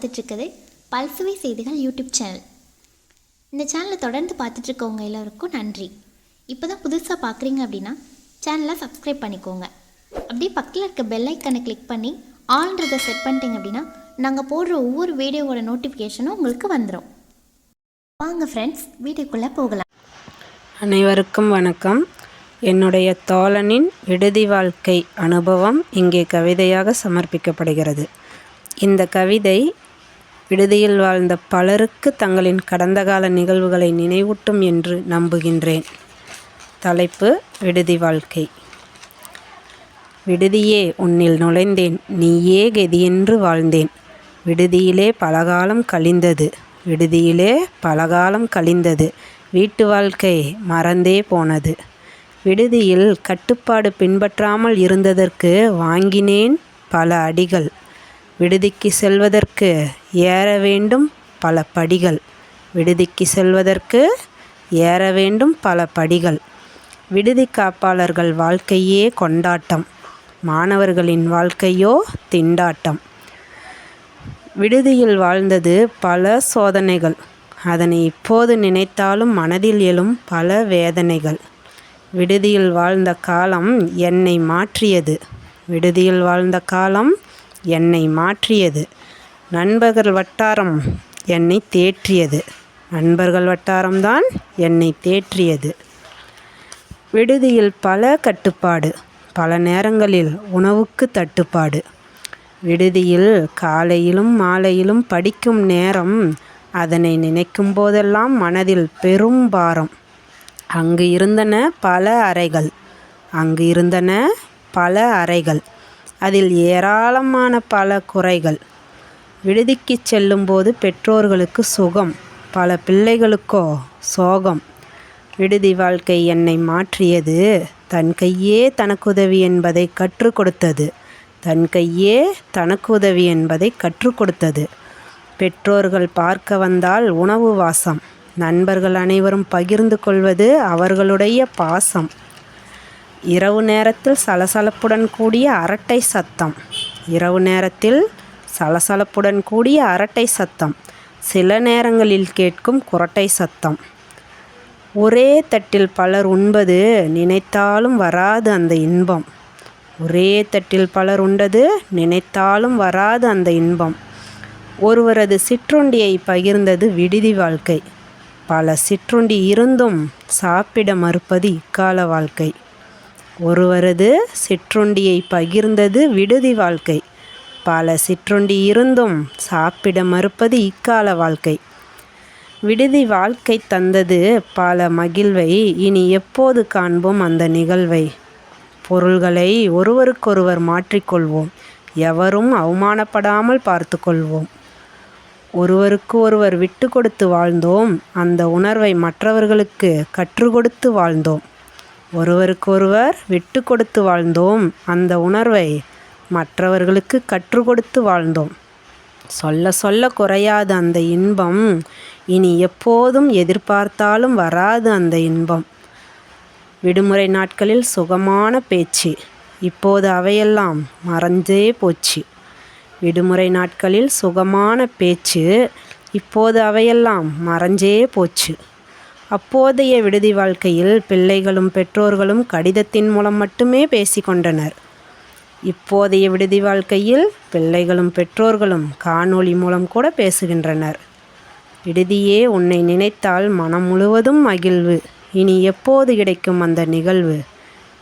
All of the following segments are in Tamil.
பார்த்துட்ருக்குது பல்சுவை செய்திகள் யூடியூப் சேனல். இந்த சேனலை தொடர்ந்து பார்த்துட்ருக்கவங்க எல்லோருக்கும் நன்றி. இப்போ தான் புதுசாக பார்க்குறீங்க அப்படின்னா சேனலை சப்ஸ்கிரைப் பண்ணிக்கோங்க. அப்படியே பக்கத்தில் இருக்க பெல் ஐக்கனை கிளிக் பண்ணி ஆல்ன்றதை செட் பண்ணிட்டீங்க அப்படின்னா நாங்கள் போடுற ஒவ்வொரு வீடியோவோட நோட்டிஃபிகேஷனும் உங்களுக்கு வந்துடும். வாங்க ஃப்ரெண்ட்ஸ், வீடியோக்குள்ளே போகலாம். அனைவருக்கும் வணக்கம். என்னுடைய தோழனின் விடுதி வாழ்க்கை அனுபவம் இங்கே கவிதையாக சமர்ப்பிக்கப்படுகிறது. இந்த கவிதை விடுதியில் வாழ்ந்த பலருக்கு தங்களின் கடந்த கால நிகழ்வுகளை நினைவூட்டும் என்று நம்புகின்றேன். தலைப்பு: விடுதி வாழ்க்கை. விடுதியே, உன்னில் நுழைந்தேன், நீயே கதியென்று வாழ்ந்தேன். விடுதியிலே பலகாலம் கழிந்தது, விடுதியிலே பலகாலம் கழிந்தது. வீட்டு வாழ்க்கை மறந்தே போனது. விடுதியில் கட்டுப்பாடு பின்பற்றாமல் இருந்ததற்கு வாங்கினேன் பல அடிகள். விடுதிக்கு செல்வதற்கு ஏற வேண்டும் பல படிகள். விடுதிக்கு செல்வதற்கு ஏற வேண்டும் பல படிகள். விடுதி காப்பாளர்கள் வாழ்க்கையே கொண்டாட்டம், மாணவர்களின் வாழ்க்கையோ திண்டாட்டம். விடுதியில் வாழ்ந்தது பல சோதனைகள், அதனை இப்போது நினைத்தாலும் மனதில் எழும் பல வேதனைகள். விடுதியில் வாழ்ந்த காலம் என்னை மாற்றியது, விடுதியில் வாழ்ந்த காலம் என்னை மாற்றியது. நண்பர்கள் வட்டாரம் என்னை தேற்றியது, நண்பர்கள் வட்டாரம்தான் என்னை தேற்றியது. விடுதியில் பல கட்டுப்பாடு, பல நேரங்களில் உணவுக்கு தட்டுப்பாடு. விடுதியில் காலையிலும் மாலையிலும் படிக்கும் நேரம், அதனை நினைக்கும் போதெல்லாம் மனதில் பெரும் பாரம். அங்கு இருந்தன பல அறைகள், அங்கு இருந்தன பல அறைகள், அதில் ஏராளமான பல குறைகள். விடுதிக்கு செல்லும்போது பெற்றோர்களுக்கு சுகம், பல பிள்ளைகளுக்கோ சோகம். விடுதி வாழ்க்கை என்னை மாற்றியது, தன் கையே தனக்குதவி என்பதை கற்றுக் கொடுத்தது, தன் கையே தனக்கு உதவி என்பதை கற்றுக் கொடுத்தது. பெற்றோர்கள் பார்க்க வந்தால் உணவு வாசம், நண்பர்கள் அனைவரும் பகிர்ந்து கொள்வது அவர்களுடைய பாசம். இரவு நேரத்தில் சலசலப்புடன் கூடிய அரட்டை சத்தம், இரவு நேரத்தில் சலசலப்புடன் கூடிய அரட்டை சத்தம், சில நேரங்களில் கேட்கும் குரட்டை சத்தம். ஒரே தட்டில் பலர் உண்பது நினைத்தாலும் வராது அந்த இன்பம், ஒரே தட்டில் பலர் உண்டது நினைத்தாலும் வராது அந்த இன்பம். ஒருவரது சிற்றுண்டியை பகிர்ந்தது விடுதி வாழ்க்கை, பல சிற்றுண்டி இருந்தும் சாப்பிட மறுப்பது இக்கால வாழ்க்கை. ஒருவரது சிற்றுண்டியை பகிர்ந்தது விடுதி வாழ்க்கை, பல சிற்றுண்டி இருந்தும் சாப்பிட மறுப்பது இக்கால வாழ்க்கை. விடுதி வாழ்க்கை தந்தது பல மகிழ்வை, இனி எப்போது காண்போம் அந்த நிகழ்வை. பொருள்களை ஒருவருக்கொருவர் மாற்றிக்கொள்வோம், எவரும் அவமானப்படாமல் பார்த்து கொள்வோம். ஒருவருக்கு ஒருவர் விட்டு கொடுத்து வாழ்ந்தோம், அந்த உணர்வை மற்றவர்களுக்கு கற்றுக் கொடுத்து வாழ்ந்தோம். ஒருவருக்கொருவர் விட்டு கொடுத்து வாழ்ந்தோம், அந்த உணர்வை மற்றவர்களுக்கு கற்றுக் கொடுத்து வாழ்ந்தோம். சொல்ல சொல்ல குறையாது அந்த இன்பம், இனி எப்போதும் எதிர்பார்த்தாலும் வராது அந்த இன்பம். விடுமுறை நாட்களில் சுகமான பேச்சு, இப்போது அவையெல்லாம் மறந்தே போச்சு. விடுமுறை நாட்களில் சுகமான பேச்சு, இப்போது அவையெல்லாம் மறைஞ்சே போச்சு. அப்போதைய விடுதி வாழ்க்கையில் பிள்ளைகளும் பெற்றோர்களும் கடிதத்தின் மூலம் மட்டுமே பேசிக்கொண்டனர். இப்போதைய விடுதி வாழ்க்கையில் பிள்ளைகளும் பெற்றோர்களும் காணொளி மூலம் கூட பேசுகின்றனர். விடுதியே, உன்னை நினைத்தால் மனம் முழுவதும் மகிழ்வு, இனி எப்போது கிடைக்கும் அந்த நிகழ்வு.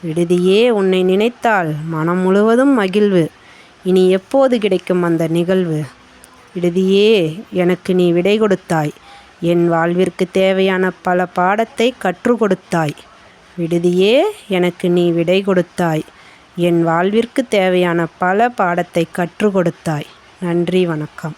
விடுதியே, உன்னை நினைத்தால் மனம் முழுவதும் மகிழ்வு, இனி எப்போது கிடைக்கும் அந்த நிகழ்வு. விடுதியே, எனக்கு நீ விடை கொடுத்தாய், என் வாழ்விற்கு தேவையான பல பாடத்தை கற்றுக் கொடுத்தாய். விடுதியே, எனக்கு நீ விடை கொடுத்தாய், என் வாழ்விற்கு தேவையான பல பாடத்தை கற்றுக் கொடுத்தாய். நன்றி, வணக்கம்.